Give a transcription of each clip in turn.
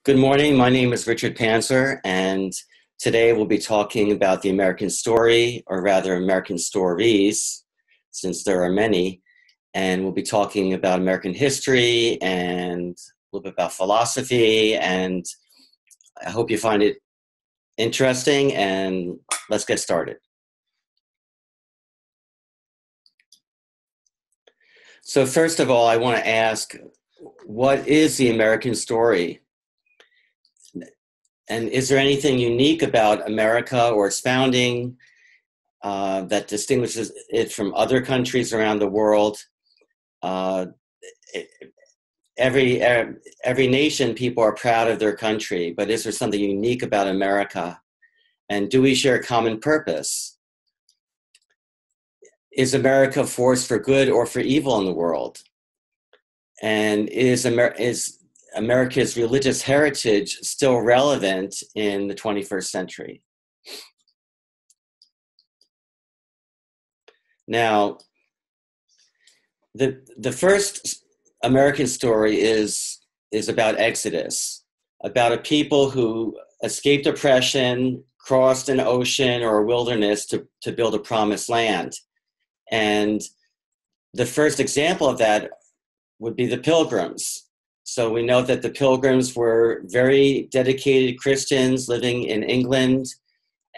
Good morning. My name is Richard Panzer, and today we'll be talking about the American story, or rather, American stories, since there are many. And we'll be talking about American history and a little bit about philosophy. And I hope you find it interesting. And let's get started. So, first of all, I want to ask, what is the American story? And is there anything unique about America or its founding that distinguishes it from other countries around the world? Uh, every nation, people are proud of their country, but is there something unique about America? And do we share a common purpose? Is America a force for good or for evil in the world? And is America's religious heritage still relevant in the 21st century? Now, the first American story is about Exodus, about a people who escaped oppression, crossed an ocean or a wilderness to build a promised land. And the first example of that would be the Pilgrims. So we know that the Pilgrims were very dedicated Christians living in England,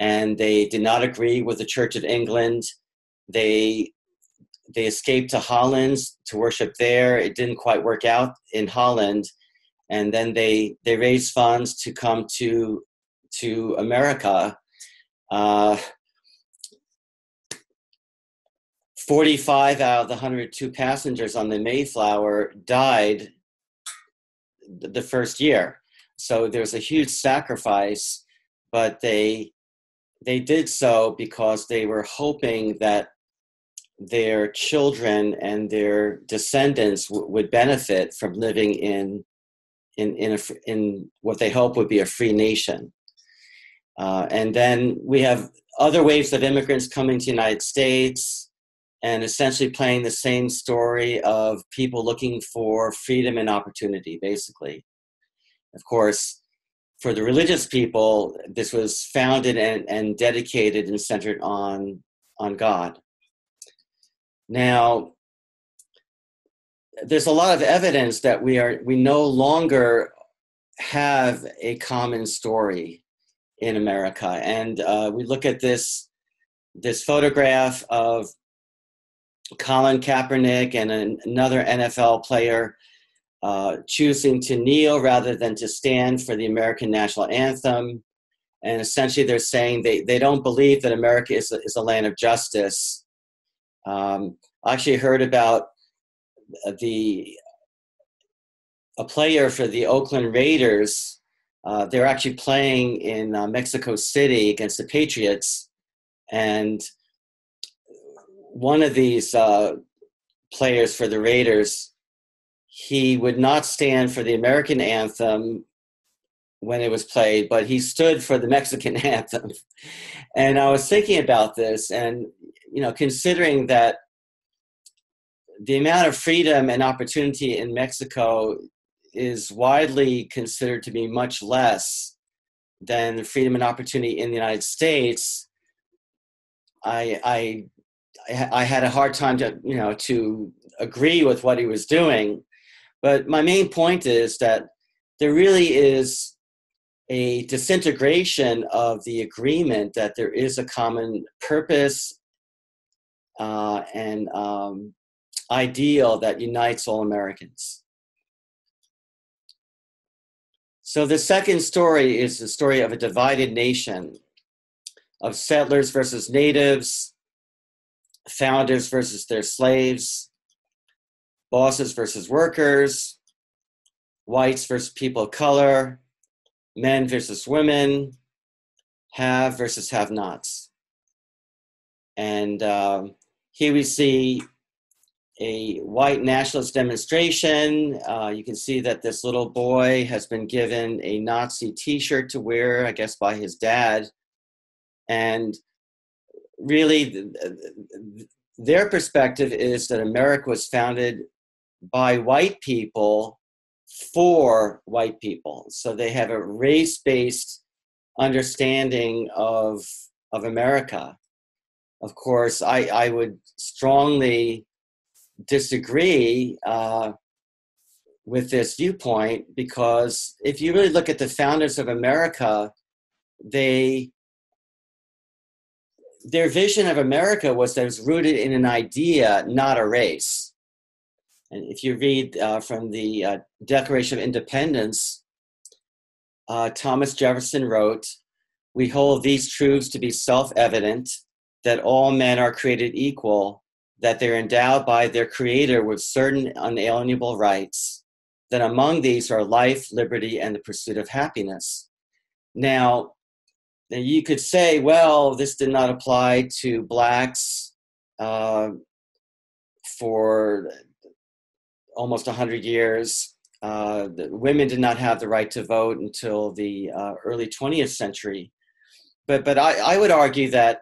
and they did not agree with the Church of England. They escaped to Holland to worship there. It didn't quite work out in Holland. And then they raised funds to come to America. 45 out of the 102 passengers on the Mayflower died the first year. So there was a huge sacrifice, but they did so because they were hoping that their children and their descendants would benefit from living in what they hope would be a free nation. And then we have other waves of immigrants coming to the United States and essentially playing the same story of people looking for freedom and opportunity, basically. Of course, for the religious people, this was founded and dedicated and centered on God. Now, there's a lot of evidence that we no longer have a common story in America. And we look at this photograph of Colin Kaepernick and another NFL player choosing to kneel rather than to stand for the American national anthem. And essentially they're saying they don't believe that America is a land of justice. I actually heard about a player for the Oakland Raiders. They're actually playing in Mexico City against the Patriots. And one of these players for the Raiders, he would not stand for the American anthem when it was played, but he stood for the Mexican anthem. And I was thinking about this, and considering that the amount of freedom and opportunity in Mexico is widely considered to be much less than the freedom and opportunity in the United States, I had a hard time to agree with what he was doing. But my main point is that there really is a disintegration of the agreement that there is a common purpose and ideal that unites all Americans. So the second story is the story of a divided nation, of settlers versus natives, founders versus their slaves, bosses versus workers, whites versus people of color, men versus women, have versus have-nots. And here we see a white nationalist demonstration. You can see that this little boy has been given a Nazi t-shirt to wear, I guess by his dad. And really, their perspective is that America was founded by white people for white people. So they have a race-based understanding of America. Of course, I would strongly disagree with this viewpoint, because if you really look at the founders of America, their vision of America was that it was rooted in an idea, not a race. And if you read from the Declaration of Independence, Thomas Jefferson wrote, "We hold these truths to be self-evident, that all men are created equal, that they're endowed by their Creator with certain unalienable rights, that among these are life, liberty, and the pursuit of happiness." Now, you could say, well, this did not apply to blacks for almost 100 years. The women did not have the right to vote until the early 20th century. But I would argue that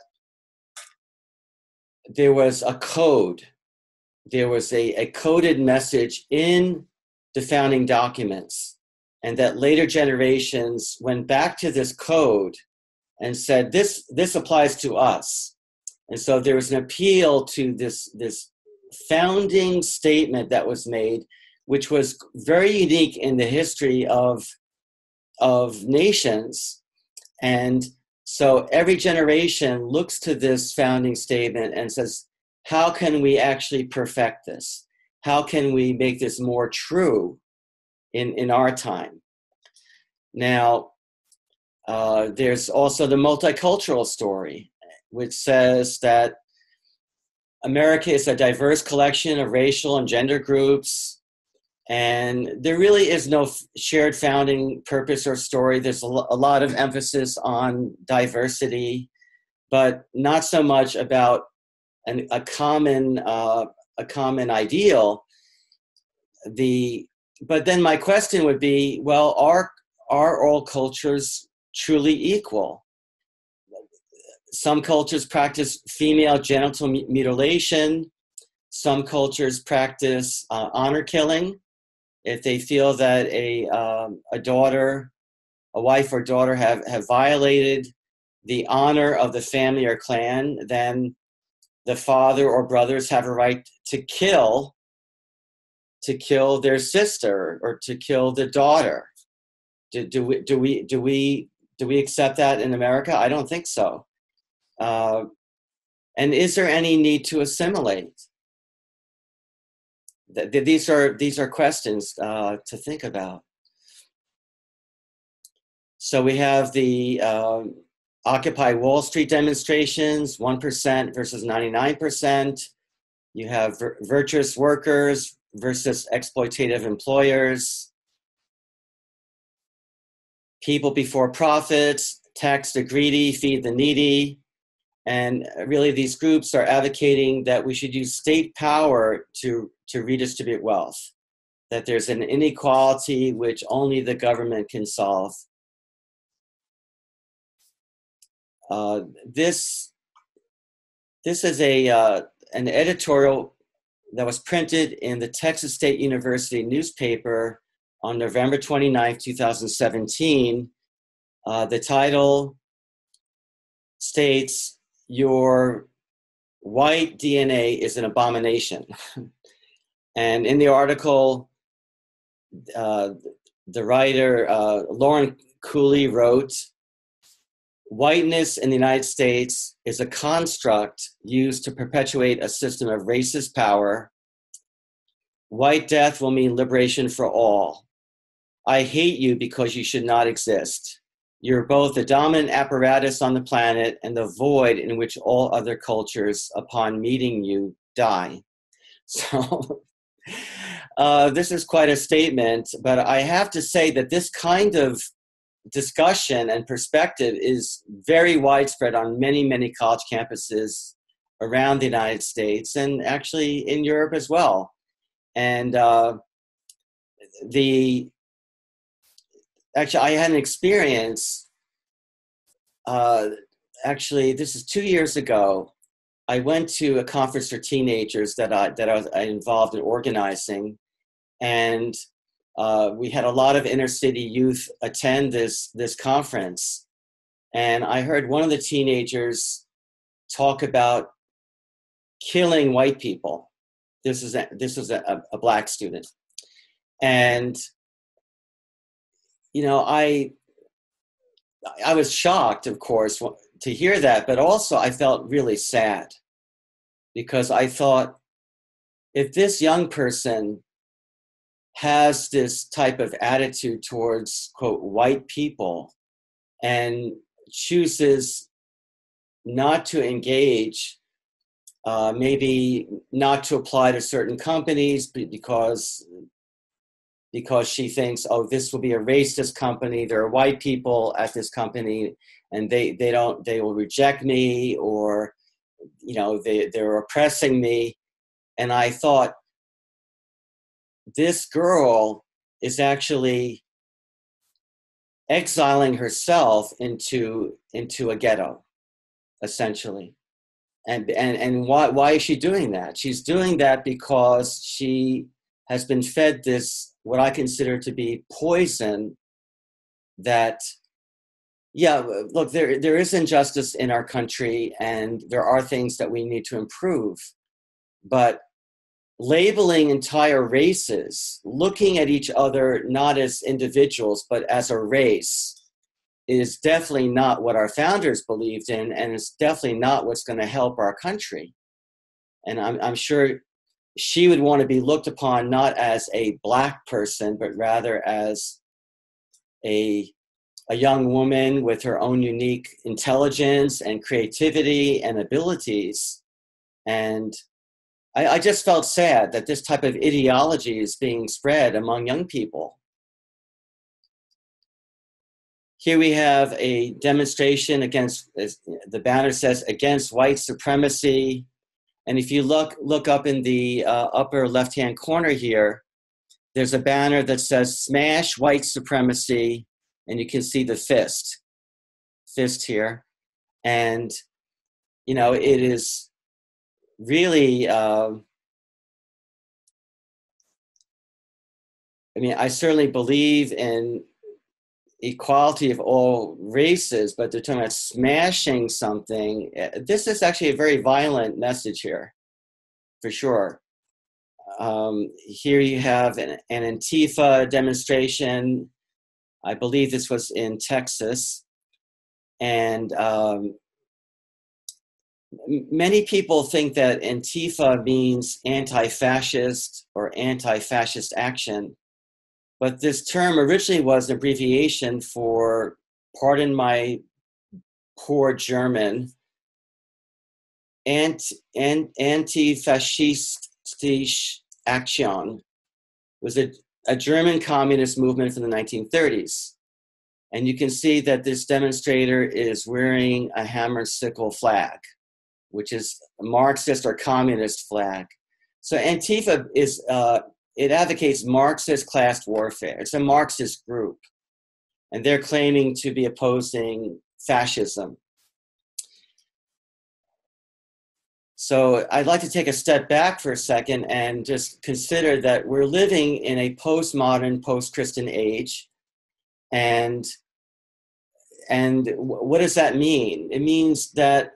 there was a code. There was a coded message in the founding documents, and that later generations went back to this code and said, this applies to us. And so there was an appeal to this founding statement that was made, which was very unique in the history of nations. And so every generation looks to this founding statement and says, how can we actually perfect this? How can we make this more true in our time? Now, there's also the multicultural story, which says that America is a diverse collection of racial and gender groups, and there really is no shared founding purpose or story. There's a lot of emphasis on diversity, but not so much about a common ideal. But then my question would be, well, are all cultures truly equal? Some cultures practice female genital mutilation. Some cultures practice honor killing. If they feel that a wife or daughter have violated the honor of the family or clan, then the father or brothers have a right to kill their sister or to kill the daughter. Do we accept that in America? I don't think so. And is there any need to assimilate? These are questions to think about. So we have the Occupy Wall Street demonstrations, 1% versus 99%. You have virtuous workers versus exploitative employers. People before profits, tax the greedy, feed the needy. And really these groups are advocating that we should use state power to redistribute wealth, that there's an inequality which only the government can solve. This is an editorial that was printed in the Texas State University newspaper on November 29th, 2017. The title states, "Your white DNA is an abomination." And in the article, the writer, Lauren Cooley, wrote, "Whiteness in the United States is a construct used to perpetuate a system of racist power. White death will mean liberation for all. I hate you because you should not exist. You're both the dominant apparatus on the planet and the void in which all other cultures, upon meeting you, die." So this is quite a statement, but I have to say that this kind of discussion and perspective is very widespread on many, many college campuses around the United States and actually in Europe as well. And actually, I had an experience. Actually, this is 2 years ago. I went to a conference for teenagers that I was involved in organizing, and we had a lot of inner city youth attend this conference, and I heard one of the teenagers talk about killing white people. This was a black student, and you know, I was shocked, of course, to hear that, but also I felt really sad because I thought, if this young person has this type of attitude towards, quote, white people and chooses not to engage, maybe not to apply to certain companies because she thinks, oh, this will be a racist company, there are white people at this company and they will reject me, or you know, they're oppressing me. And I thought, this girl is actually exiling herself into a ghetto, essentially. And why is she doing that? She's doing that because she has been fed this, what I consider to be poison, that, yeah, look, there is injustice in our country and there are things that we need to improve, but labeling entire races, looking at each other not as individuals, but as a race, is definitely not what our founders believed in, and it's definitely not what's going to help our country. And I'm sure she would want to be looked upon not as a black person, but rather as a young woman with her own unique intelligence and creativity and abilities. And I just felt sad that this type of ideology is being spread among young people. Here we have a demonstration against, the banner says, against white supremacy. And if you look up in the upper left-hand corner here, there's a banner that says, smash white supremacy, and you can see the fist here. And, you know, it is really, I mean, I certainly believe in equality of all races, but they're talking about smashing something. This is actually a very violent message here, for sure. Here you have an Antifa demonstration. I believe this was in Texas. And many people think that Antifa means anti-fascist or anti-fascist action. But this term originally was an abbreviation for, pardon my poor German, Antifascistische Aktion. It was a German communist movement from the 1930s. And you can see that this demonstrator is wearing a hammer and sickle flag, which is a Marxist or communist flag. So Antifa is, it advocates Marxist class warfare. It's a Marxist group, and they're claiming to be opposing fascism. So I'd like to take a step back for a second and just consider that we're living in a postmodern, post-Christian age. And what does that mean? It means that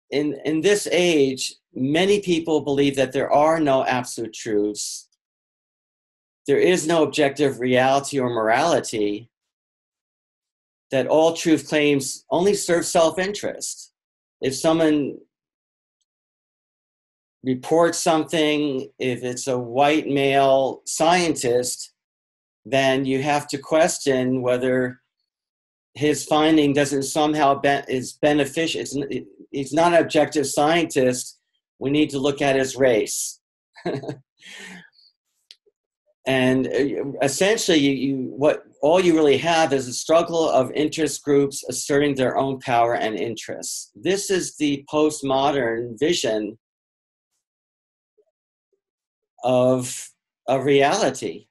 in this age, many people believe that there are no absolute truths. There is no objective reality or morality, that all truth claims only serve self-interest. If someone reports something, if it's a white male scientist, then you have to question whether his finding doesn't somehow is beneficial. He's not an objective scientist. We need to look at his race. And essentially, all you really have is a struggle of interest groups asserting their own power and interests. This is the postmodern vision of reality.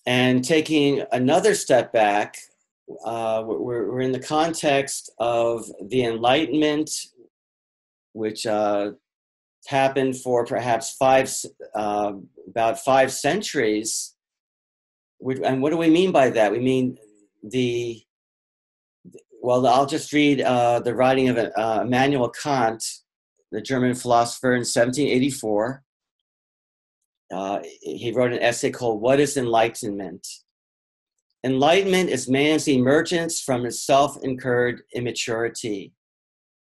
And taking another step back, we're in the context of the Enlightenment, which happened for perhaps about 5 centuries. And what do we mean by that? We mean well, I'll just read the writing of Immanuel Kant, the German philosopher, in 1784. He wrote an essay called "What is Enlightenment?" Enlightenment is man's emergence from his self-incurred immaturity.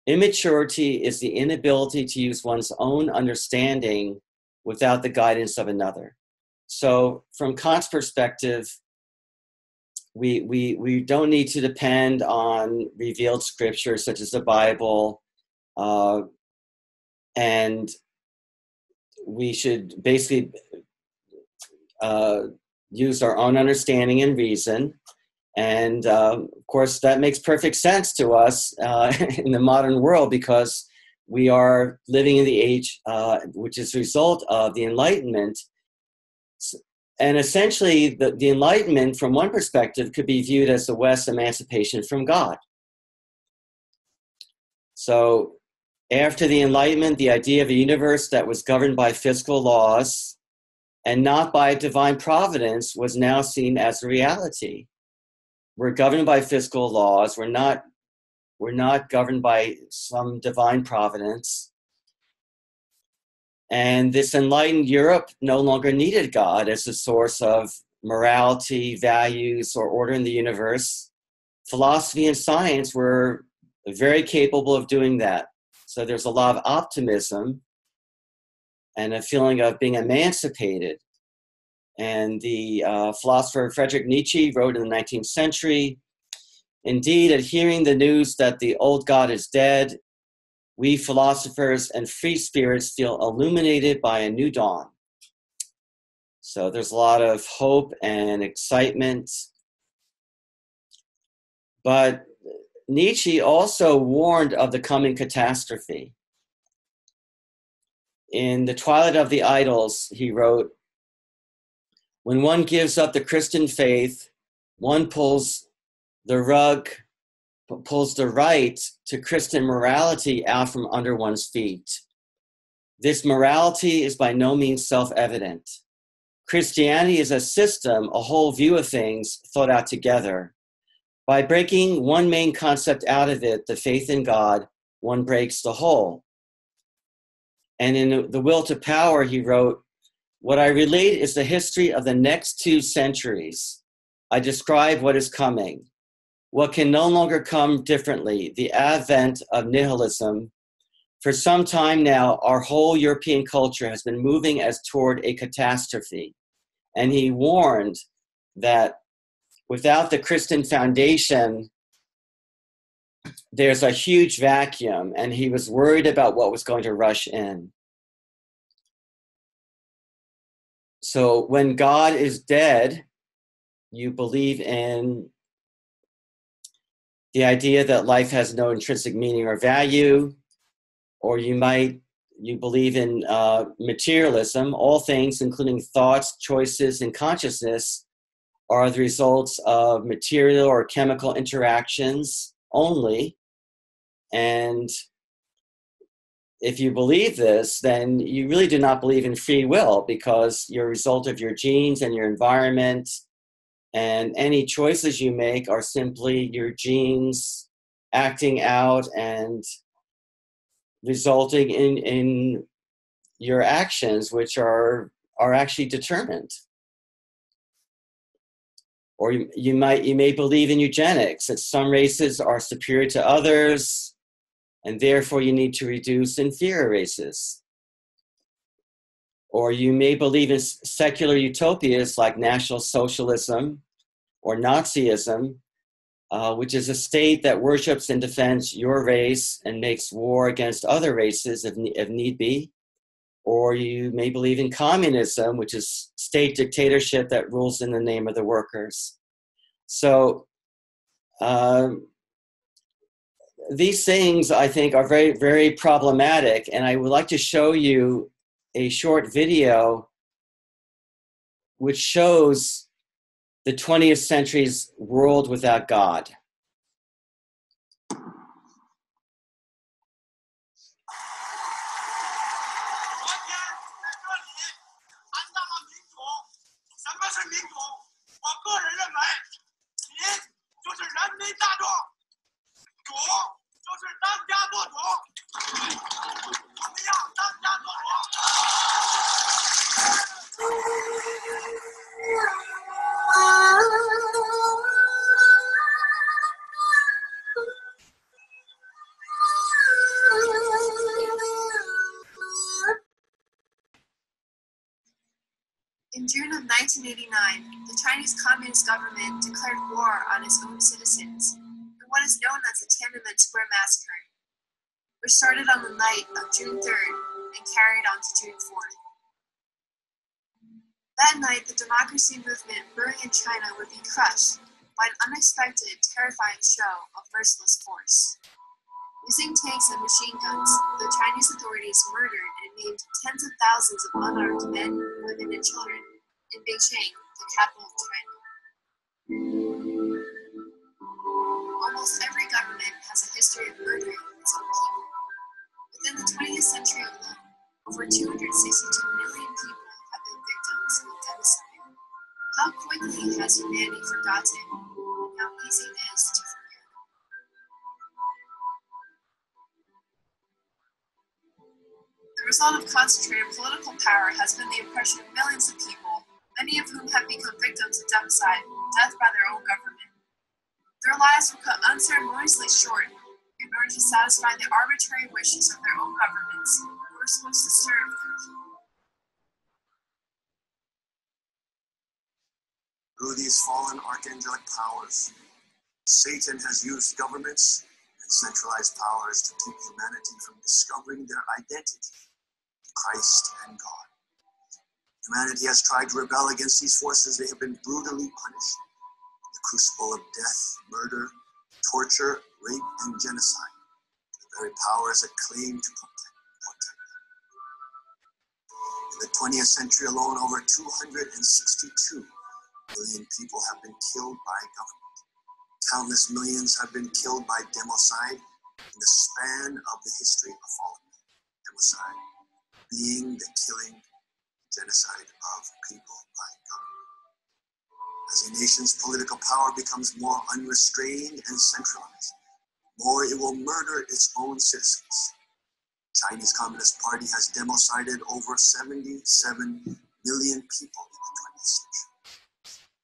Immaturity is the inability to use one's own understanding without the guidance of another. So from Kant's perspective, we don't need to depend on revealed scripture such as the Bible, and we should basically use our own understanding and reason. And of course, that makes perfect sense to us in the modern world, because we are living in the age which is a result of the Enlightenment. And essentially, the Enlightenment, from one perspective, could be viewed as the West's emancipation from God. So after the Enlightenment, the idea of a universe that was governed by physical laws and not by divine providence was now seen as a reality. We're governed by physical laws. We're not governed by some divine providence. And this enlightened Europe no longer needed God as a source of morality, values, or order in the universe. Philosophy and science were very capable of doing that. So there's a lot of optimism and a feeling of being emancipated. And the philosopher Friedrich Nietzsche wrote in the 19th century, "Indeed, at hearing the news that the old God is dead, we philosophers and free spirits feel illuminated by a new dawn." So there's a lot of hope and excitement. But Nietzsche also warned of the coming catastrophe. In The Twilight of the Idols, he wrote, "When one gives up the Christian faith, one pulls the right to Christian morality out from under one's feet. This morality is by no means self-evident. Christianity is a system, a whole view of things thought out together. By breaking one main concept out of it, the faith in God, one breaks the whole." And in The Will to Power, he wrote, "What I relate is the history of the next 2 centuries. I describe what is coming. What can no longer come differently, the advent of nihilism. For some time now, our whole European culture has been moving as toward a catastrophe." And he warned that without the Christian foundation, there's a huge vacuum, and he was worried about what was going to rush in. So when God is dead, you believe in the idea that life has no intrinsic meaning or value, or you believe in materialism. All things, including thoughts, choices, and consciousness, are the results of material or chemical interactions only. And if you believe this, then you really do not believe in free will, because you're a result of your genes and your environment, and any choices you make are simply your genes acting out and resulting in your actions, which are actually determined. Or you may believe in eugenics, that some races are superior to others, and therefore you need to reduce inferior races. Or you may believe in secular utopias like National Socialism or Nazism, which is a state that worships and defends your race and makes war against other races if need be. Or you may believe in communism, which is state dictatorship that rules in the name of the workers. So these things, I think, are very, very problematic. And I would like to show you a short video which shows the 20th century's world without God. of 1989, the Chinese Communist government declared war on its own citizens in what is known as the Tiananmen Square Massacre, which started on the night of June 3rd and carried on to June 4th. That night, the democracy movement brewing in China would be crushed by an unexpected, terrifying show of merciless force. Using tanks and machine guns, the Chinese authorities murdered and maimed tens of thousands of unarmed men, women, and children in Beijing, the capital of China. Almost every government has a history of murdering its own people. Within the 20th century alone, over 262 million people have been victims of genocide. How quickly has humanity forgotten, and how easy it is to forget. The result of concentrated political power has been the oppression of millions of people, many of whom have become victims of genocide, death by their own government. Their lives were cut unceremoniously short in order to satisfy the arbitrary wishes of their own governments, who were supposed to serve their people. Through these fallen archangelic powers, Satan has used governments and centralized powers to keep humanity from discovering their identity, Christ and God. Humanity has tried to rebel against these forces. They have been brutally punished. The crucible of death, murder, torture, rape, and genocide, the very powers that claim to protect them. In the 20th century alone, over 262 million people have been killed by government. Countless millions have been killed by democide in the span of the history of fallen man. Democide being the killing, genocide of people by government. As a nation's political power becomes more unrestrained and centralized, more it will murder its own citizens. Chinese Communist Party has democided over 77 million people in the 20th century.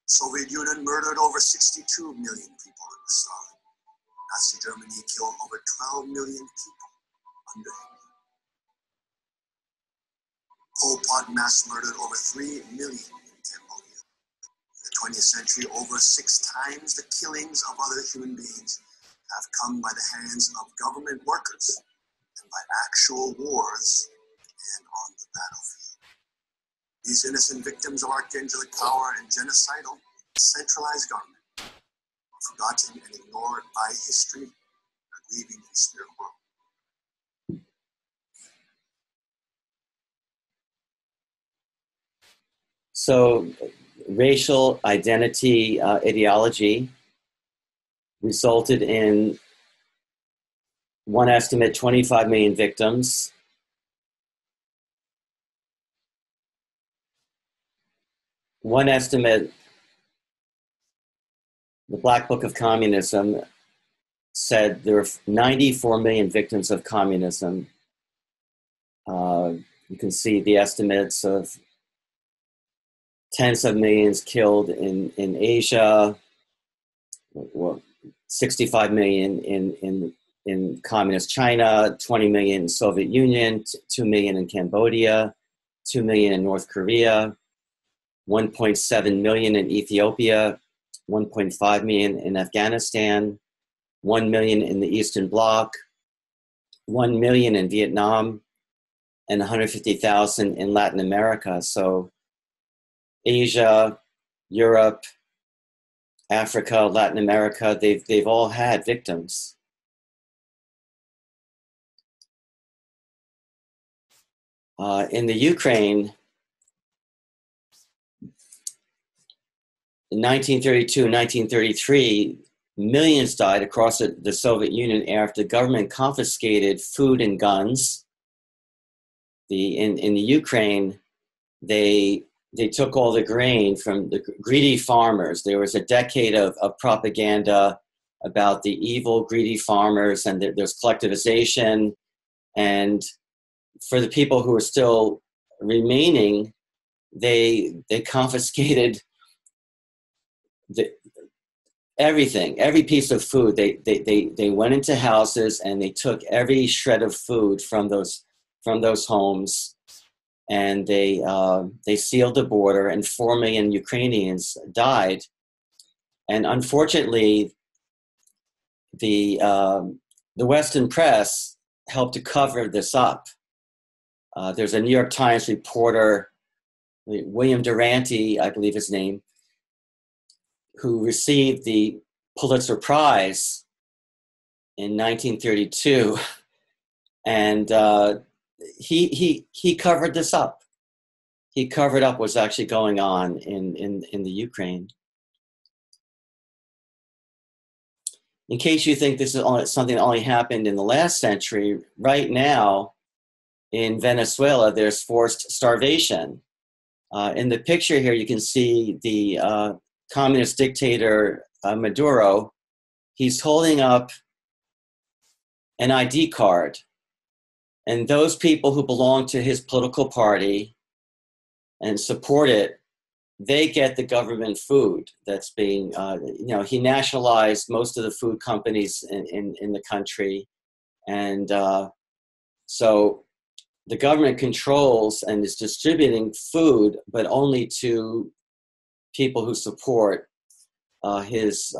Soviet Union murdered over 62 million people in the South. Nazi Germany killed over 12 million people under Hitler. Pol Pot mass murdered over 3 million in Cambodia. In the 20th century, over 6 times the killings of other human beings have come by the hands of government workers and by actual wars and on the battlefield. These innocent victims of archangelic power and genocidal, centralized government are forgotten and ignored by history, are grieving in the spirit world. So, racial identity ideology resulted in, one estimate, 25 million victims. One estimate, the Black Book of Communism, said there were 94 million victims of communism. You can see the estimates of tens of millions killed in Asia, well, 65 million in communist China, 20 million in Soviet Union, 2 million in Cambodia, 2 million in North Korea, 1.7 million in Ethiopia, 1.5 million in Afghanistan, 1 million in the Eastern Bloc, 1 million in Vietnam, and 150,000 in Latin America. So Asia, Europe, Africa, Latin America, they've all had victims. In the Ukraine, in 1932 and 1933, millions died across the Soviet Union after the government confiscated food and guns. In the Ukraine, they took all the grain from the greedy farmers. There was a decade of propaganda about the evil, greedy farmers, and there's collectivization. And for the people who are still remaining, they confiscated everything, every piece of food. They went into houses and they took every shred of food from those homes, and they sealed the border, and 4 million Ukrainians died. And unfortunately, the Western press helped to cover this up. There's a New York Times reporter, William Durante, I believe his name, who received the Pulitzer Prize in 1932, and he covered this up. He covered up what's actually going on in the Ukraine. In case you think this is something that only happened in the last century, right now in Venezuela, there's forced starvation. In the picture here, you can see the communist dictator Maduro. He's holding up an ID card. And those people who belong to his political party and support it, they get the government food that's being, he nationalized most of the food companies in the country. And so the government controls and is distributing food, but only to people who support his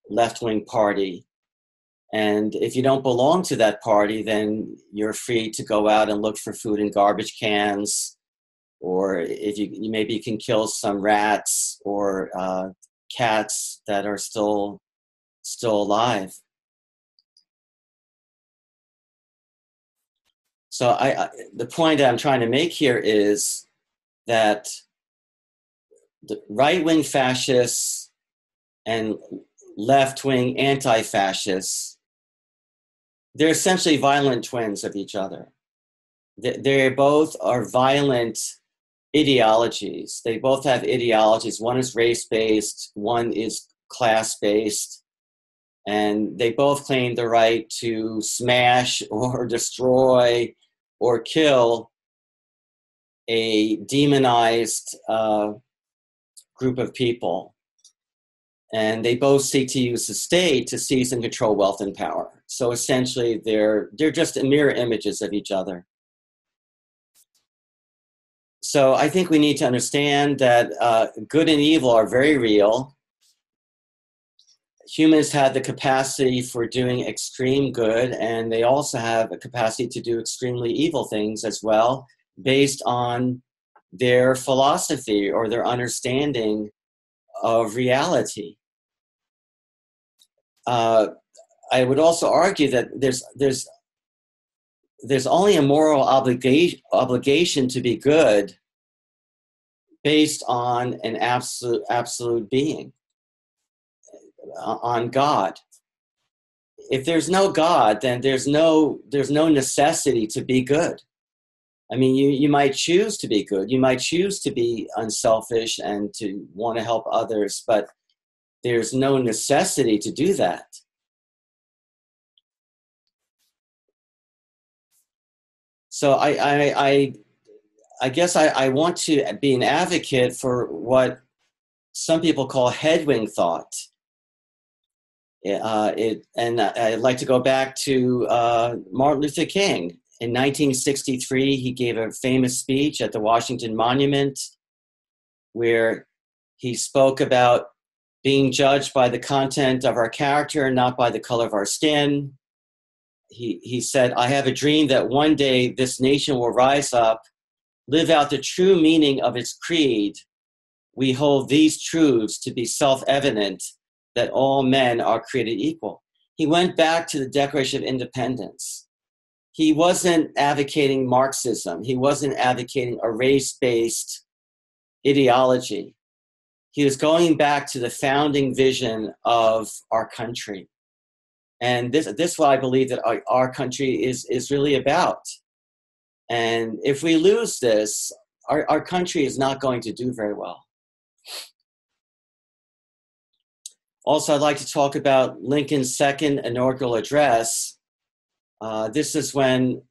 left-wing party. And if you don't belong to that party, then you're free to go out and look for food in garbage cans, or if you maybe you can kill some rats or cats that are still alive. So the point that I'm trying to make here is that the right-wing fascists and left-wing anti-fascists, they're essentially violent twins of each other. They both are violent ideologies. They both have ideologies. One is race-based, one is class-based, and they both claim the right to smash or destroy or kill a demonized group of people. And they both seek to use the state to seize and control wealth and power. So essentially, they're just mirror images of each other. So I think we need to understand that good and evil are very real. Humans have the capacity for doing extreme good, and they also have a capacity to do extremely evil things as well, based on their philosophy or their understanding of reality. I would also argue that there's only a moral obligation to be good based on an absolute being, on God. If there's no God, then there's no necessity to be good. I mean, you might choose to be good. You might choose to be unselfish and to want to help others, but there's no necessity to do that. So I guess I want to be an advocate for what some people call headwing thought. And I'd like to go back to Martin Luther King. In 1963, he gave a famous speech at the Washington Monument where he spoke about being judged by the content of our character, not by the color of our skin. He said, "I have a dream that one day this nation will rise up, live out the true meaning of its creed. We hold these truths to be self-evident, that all men are created equal." He went back to the Declaration of Independence. He wasn't advocating Marxism. He wasn't advocating a race-based ideology. He was going back to the founding vision of our country. And this is what I believe that our country is really about. And if we lose this, our country is not going to do very well. Also, I'd like to talk about Lincoln's second inaugural address. This is when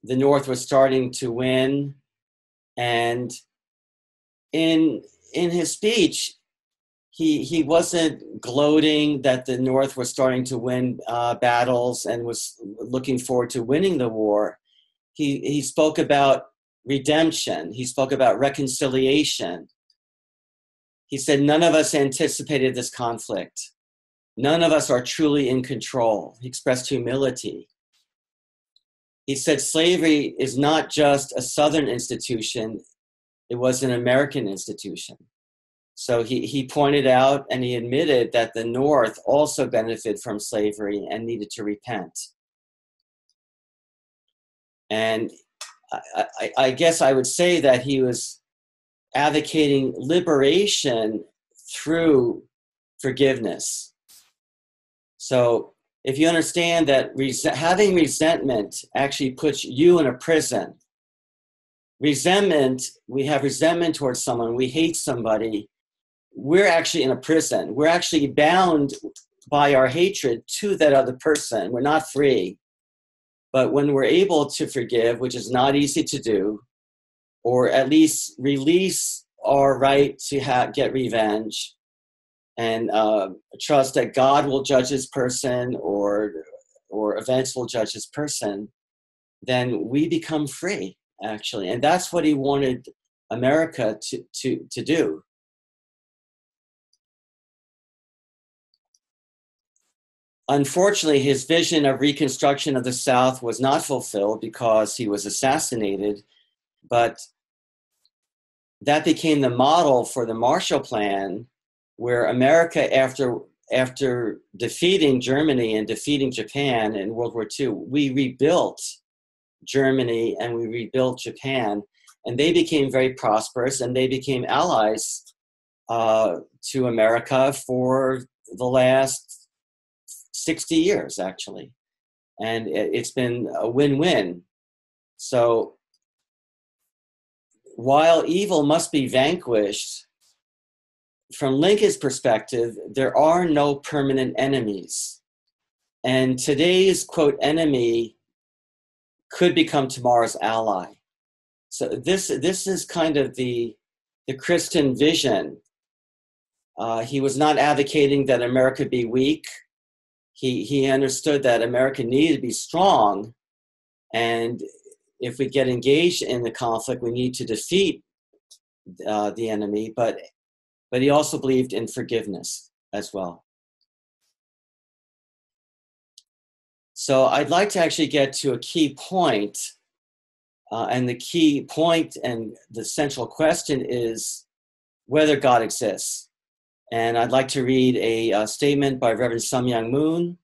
the North was starting to win. And in his speech, he wasn't gloating that the North was starting to win battles and was looking forward to winning the war. He spoke about redemption. He spoke about reconciliation. He said, none of us anticipated this conflict. None of us are truly in control. He expressed humility. He said slavery is not just a Southern institution, it was an American institution. So he pointed out and he admitted that the North also benefited from slavery and needed to repent. And I guess I would say that he was advocating liberation through forgiveness. So if you understand that having resentment actually puts you in a prison. Resentment, we have resentment towards someone, we hate somebody, we're actually in a prison. We're actually bound by our hatred to that other person. We're not free. But when we're able to forgive, which is not easy to do, or at least release our right to get revenge and trust that God will judge this person or events will judge this person, then we become free, actually. And that's what he wanted America to do. Unfortunately, his vision of reconstruction of the South was not fulfilled because he was assassinated, but that became the model for the Marshall Plan, where America, after defeating Germany and defeating Japan in World War II, we rebuilt Germany and we rebuilt Japan, and they became very prosperous and they became allies to America for the last 60 years, actually. And it's been a win-win. So while evil must be vanquished, from Lincoln's perspective, there are no permanent enemies. And today's, quote, enemy could become tomorrow's ally. So this is kind of the Christian vision. He was not advocating that America be weak. He understood that America needed to be strong, and if we get engaged in the conflict, we need to defeat the enemy, but he also believed in forgiveness as well. So I'd like to actually get to a key point, and the key point and the central question is whether God exists. And I'd like to read a statement by Reverend Sun Myung Moon.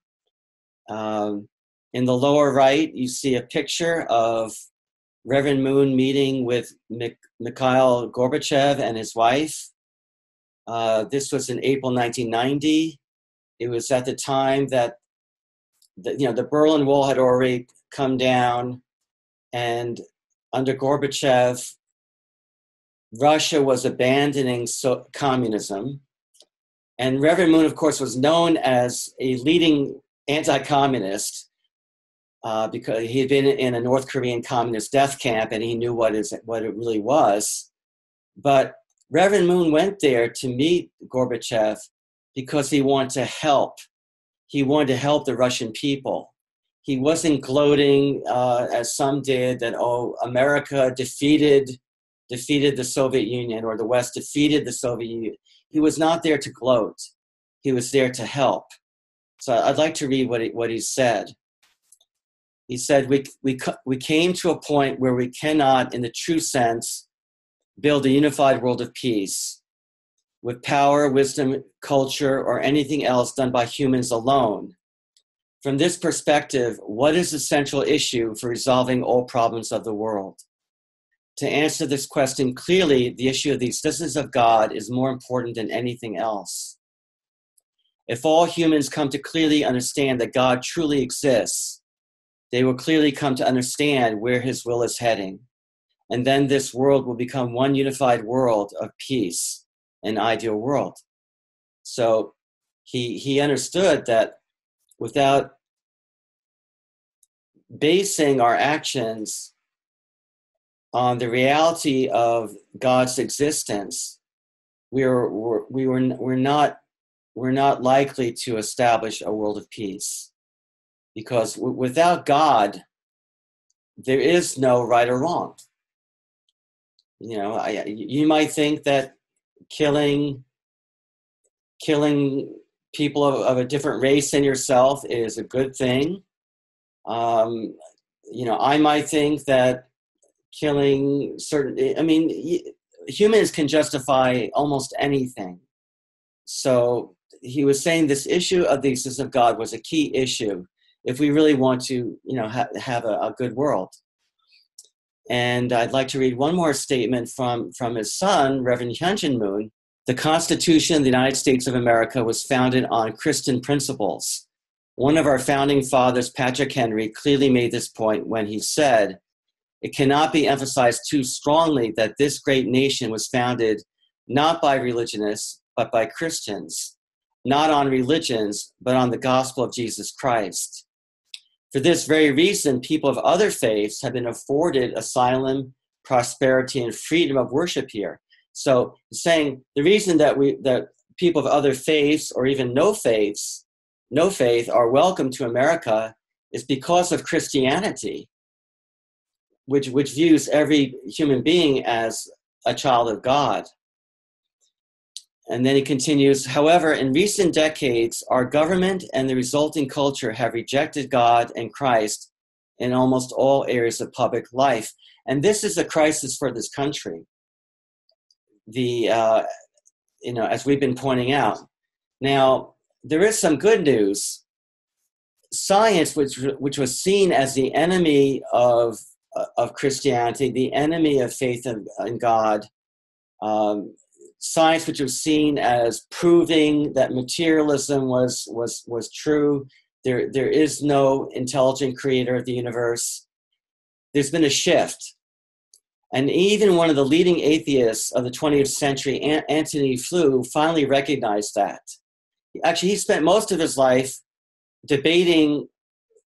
In the lower right, you see a picture of Reverend Moon meeting with Mikhail Gorbachev and his wife. This was in April 1990. It was at the time that the Berlin Wall had already come down, and under Gorbachev, Russia was abandoning communism. And Reverend Moon, of course, was known as a leading anti-communist because he had been in a North Korean communist death camp and he knew what it really was. But Reverend Moon went there to meet Gorbachev because he wanted to help. He wanted to help the Russian people. He wasn't gloating, as some did, that, America defeated the Soviet Union or the West defeated the Soviet Union. He was not there to gloat. He was there to help. So I'd like to read what he said. He said, we came to a point where we cannot, in the true sense, build a unified world of peace with power, wisdom, culture, or anything else done by humans alone. From this perspective, what is the central issue for resolving all problems of the world? To answer this question clearly, the issue of the existence of God is more important than anything else. If all humans come to clearly understand that God truly exists, they will clearly come to understand where his will is heading. And then this world will become one unified world of peace, an ideal world. So he understood that without basing our actions on the reality of God's existence, we're not likely to establish a world of peace, because without God, there is no right or wrong. You know, you might think that killing people of a different race than yourself is a good thing. You know, I might think that killing certain, I mean, humans can justify almost anything. So he was saying this issue of the existence of God was a key issue if we really want to, you know, have a good world. And I'd like to read one more statement from his son, Reverend Hyunjin Moon. The Constitution of the United States of America was founded on Christian principles. One of our founding fathers, Patrick Henry, clearly made this point when he said, "It cannot be emphasized too strongly that this great nation was founded not by religionists, but by Christians, not on religions, but on the gospel of Jesus Christ. For this very reason, people of other faiths have been afforded asylum, prosperity, and freedom of worship here." So saying the reason that people of other faiths or even no faith are welcome to America is because of Christianity, which views every human being as a child of God. And then he continues, however, in recent decades, our government and the resulting culture have rejected God and Christ in almost all areas of public life. And this is a crisis for this country. You know, as we've been pointing out. Now, there is some good news. Science, which was seen as the enemy of Christianity, the enemy of faith in God, science, which was seen as proving that materialism was true. There is no intelligent creator of the universe. There's been a shift. And even one of the leading atheists of the 20th century, Antony Flew, finally recognized that. Actually, he spent most of his life debating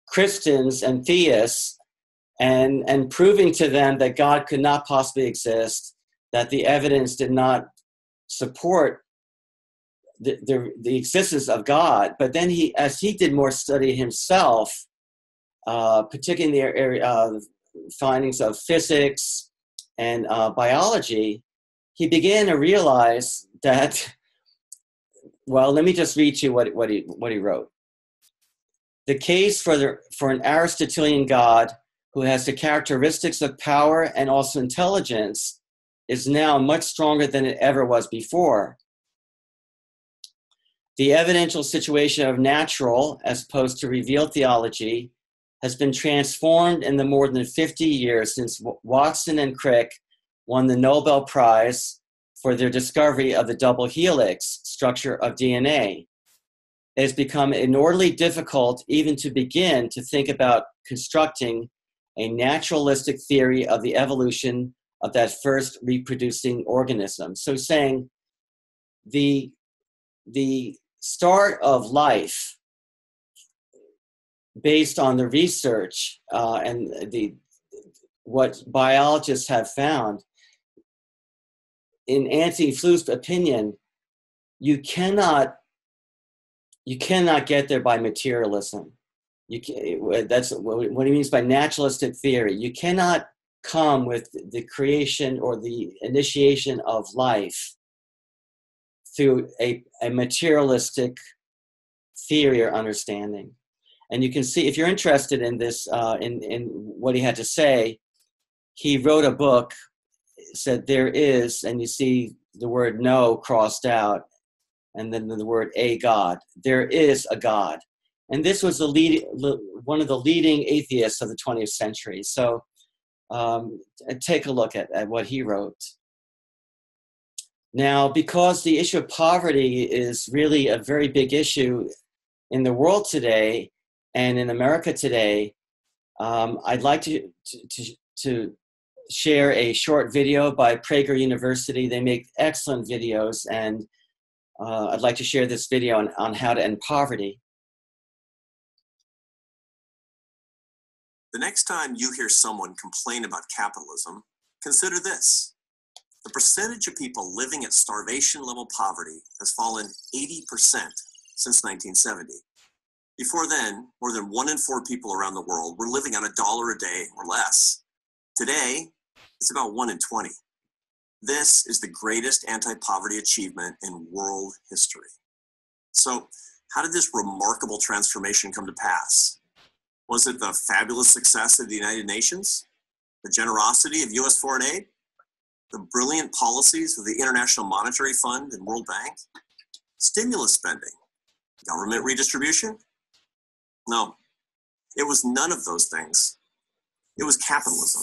Christians and theists and proving to them that God could not possibly exist, that the evidence did not support the existence of God. But then as he did more study himself, particularly in the area of findings of physics and biology, he began to realize that, well, let me just read to you what he wrote. The case for an Aristotelian God who has the characteristics of power and also intelligence is now much stronger than it ever was before. The evidential situation of natural, as opposed to revealed theology, has been transformed in the more than 50 years since Watson and Crick won the Nobel Prize for their discovery of the double helix structure of DNA. It has become inordinately difficult even to begin to think about constructing a naturalistic theory of the evolution of that first reproducing organism. So saying the start of life, based on the research and what biologists have found, in Antony Flew's opinion, you cannot get there by materialism. That's what he means by naturalistic theory. You cannot come with the creation or the initiation of life through a materialistic theory or understanding. And you can see, if you're interested in this, in what he had to say, he wrote a book, said there is, and you see the word no crossed out, and then the word a God. There is a God. And this was one of the leading atheists of the 20th century. So take a look at what he wrote. Now, because the issue of poverty is really a very big issue in the world today, and in America today, I'd like to share a short video by Prager University. They make excellent videos, and I'd like to share this video on how to end poverty. The next time you hear someone complain about capitalism, consider this. The percentage of people living at starvation level poverty has fallen 80% since 1970. Before then, more than 1 in 4 people around the world were living on $1 a day or less. Today, it's about 1 in 20. This is the greatest anti-poverty achievement in world history. So, how did this remarkable transformation come to pass? Was it the fabulous success of the United Nations? The generosity of US foreign aid? The brilliant policies of the International Monetary Fund and World Bank? Stimulus spending? Government redistribution? No, it was none of those things. It was capitalism.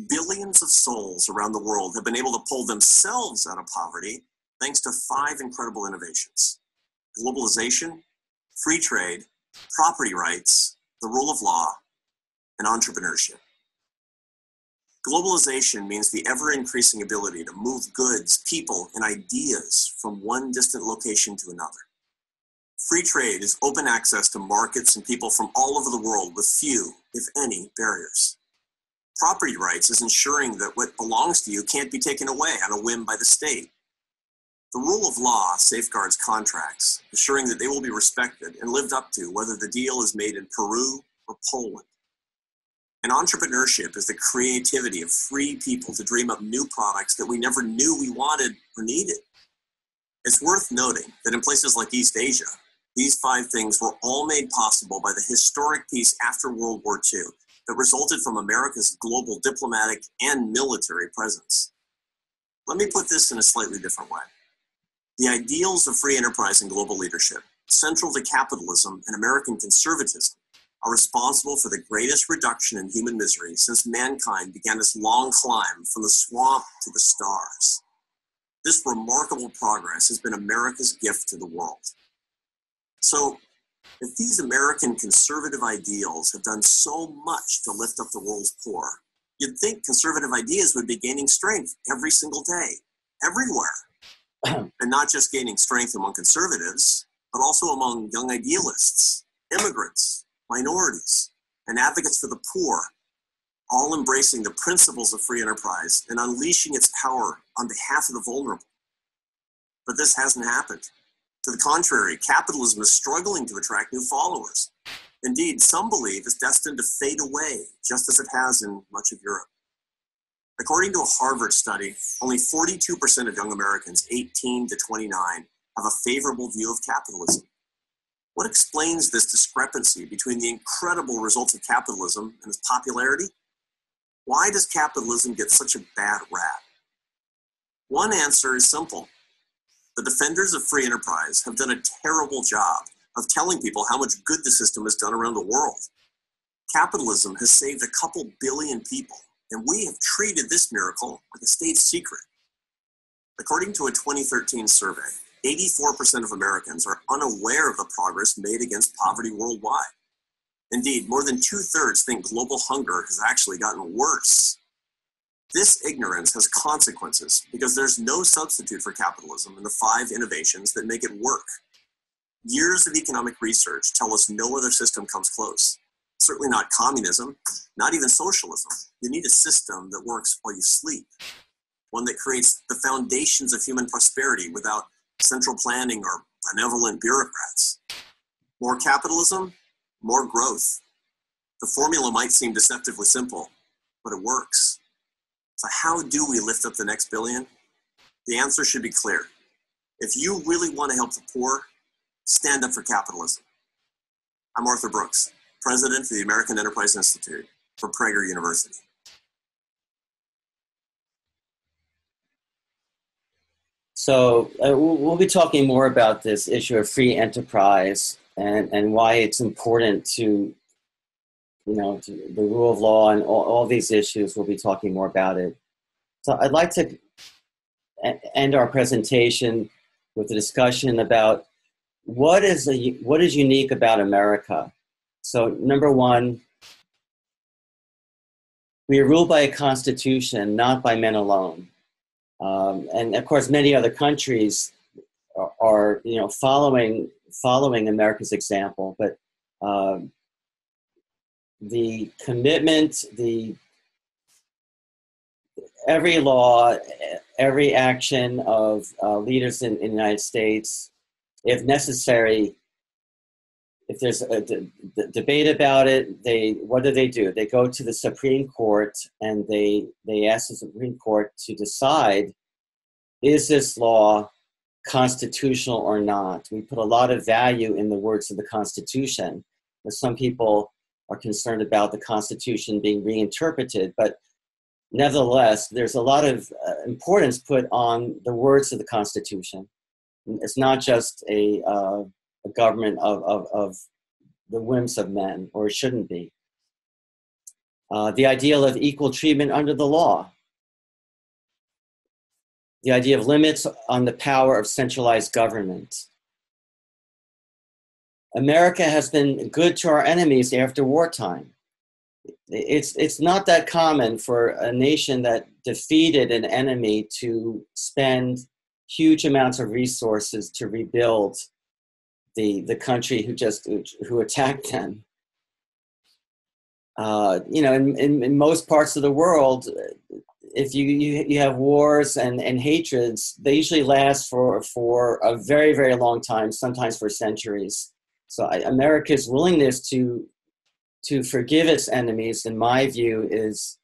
Billions of souls around the world have been able to pull themselves out of poverty thanks to 5 incredible innovations: globalization, free trade, property rights, the rule of law, and entrepreneurship. Globalization means the ever-increasing ability to move goods, people, and ideas from one distant location to another. Free trade is open access to markets and people from all over the world with few, if any, barriers. Property rights is ensuring that what belongs to you can't be taken away on a whim by the state. The rule of law safeguards contracts, assuring that they will be respected and lived up to whether the deal is made in Peru or Poland. And entrepreneurship is the creativity of free people to dream up new products that we never knew we wanted or needed. It's worth noting that in places like East Asia, these 5 things were all made possible by the historic peace after World War II that resulted from America's global diplomatic and military presence. Let me put this in a slightly different way. The ideals of free enterprise and global leadership, central to capitalism and American conservatism, are responsible for the greatest reduction in human misery since mankind began its long climb from the swamp to the stars. This remarkable progress has been America's gift to the world. So, if these American conservative ideals have done so much to lift up the world's poor, you'd think conservative ideas would be gaining strength every single day, everywhere. And not just gaining strength among conservatives, but also among young idealists, immigrants, minorities, and advocates for the poor, all embracing the principles of free enterprise and unleashing its power on behalf of the vulnerable. But this hasn't happened. To the contrary, capitalism is struggling to attract new followers. Indeed, some believe it's destined to fade away, just as it has in much of Europe. According to a Harvard study, only 42% of young Americans 18 to 29 have a favorable view of capitalism. What explains this discrepancy between the incredible results of capitalism and its popularity? Why does capitalism get such a bad rap? One answer is simple. The defenders of free enterprise have done a terrible job of telling people how much good the system has done around the world. Capitalism has saved a couple billion people, and we have treated this miracle like a state secret. According to a 2013 survey, 84% of Americans are unaware of the progress made against poverty worldwide. Indeed, more than 2/3 think global hunger has actually gotten worse. This ignorance has consequences because there's no substitute for capitalism in the 5 innovations that make it work. Years of economic research tell us no other system comes close. Certainly not communism, not even socialism. You need a system that works while you sleep, one that creates the foundations of human prosperity without central planning or benevolent bureaucrats. More capitalism, more growth. The formula might seem deceptively simple, but it works. So how do we lift up the next billion? The answer should be clear. If you really want to help the poor, stand up for capitalism. I'm Arthur Brooks, president of the American Enterprise Institute for Prager University. So we'll be talking more about this issue of free enterprise and why it's important to the rule of law and all these issues. We'll be talking more about it. So I'd like to end our presentation with a discussion about what is unique about America. So number one, we are ruled by a constitution, not by men alone. And of course, many other countries are following America's example, but the commitment, every law, every action of leaders in the United States, if necessary, if there's a debate about it, what do? They go to the Supreme Court and they ask the Supreme Court to decide, is this law constitutional or not? We put a lot of value in the words of the Constitution, but some people are concerned about the Constitution being reinterpreted, but nevertheless, there's a lot of importance put on the words of the Constitution. It's not just a government of the whims of men, or it shouldn't be. The ideal of equal treatment under the law. The idea of limits on the power of centralized government. America has been good to our enemies after wartime. It's not that common for a nation that defeated an enemy to spend huge amounts of resources to rebuild the country who attacked them. In most parts of the world, if you have wars and hatreds, they usually last for a very, very long time, sometimes for centuries. So America's willingness to forgive its enemies, in my view, is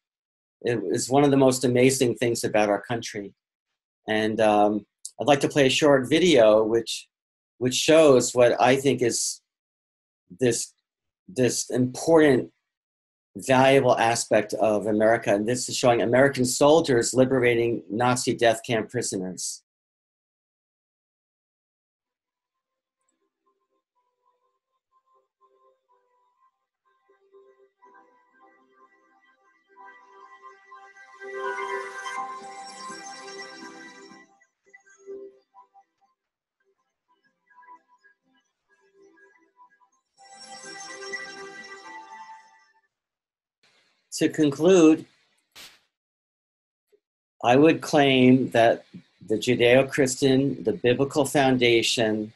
one of the most amazing things about our country. And I'd like to play a short video which shows what I think is this important, valuable aspect of America. And this is showing American soldiers liberating Nazi death camp prisoners. To conclude, I would claim that the Judeo-Christian, the biblical foundation,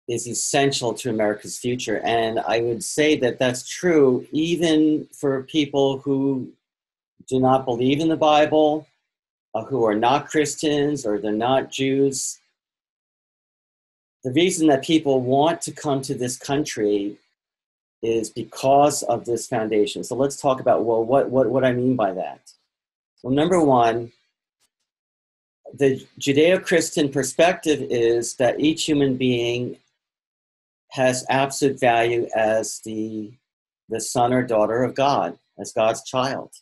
is essential to America's future. And I would say that that's true even for people who do not believe in the Bible, who are not Christians, or they're not Jews. The reason that people want to come to this country is because of this foundation. So let's talk about, well, what I mean by that. Well, number one, the Judeo-Christian perspective is that each human being has absolute value as the son or daughter of God, as God's child,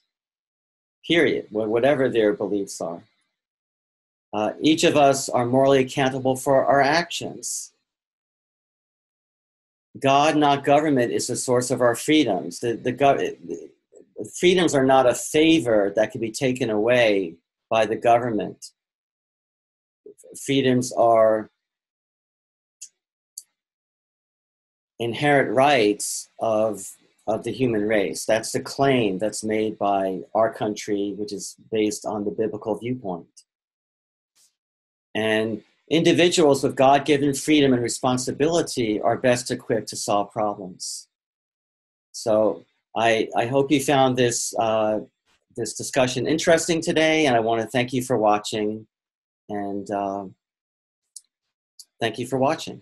period, whatever their beliefs are. Each of us are morally accountable for our actions. God, not government, is the source of our freedoms. The freedoms are not a favor that can be taken away by the government. Freedoms are inherent rights of the human race. That's the claim that's made by our country, which is based on the biblical viewpoint. And individuals with God-given freedom and responsibility are best equipped to solve problems. So I hope you found this discussion interesting today, and I want to thank you for watching. And thank you for watching.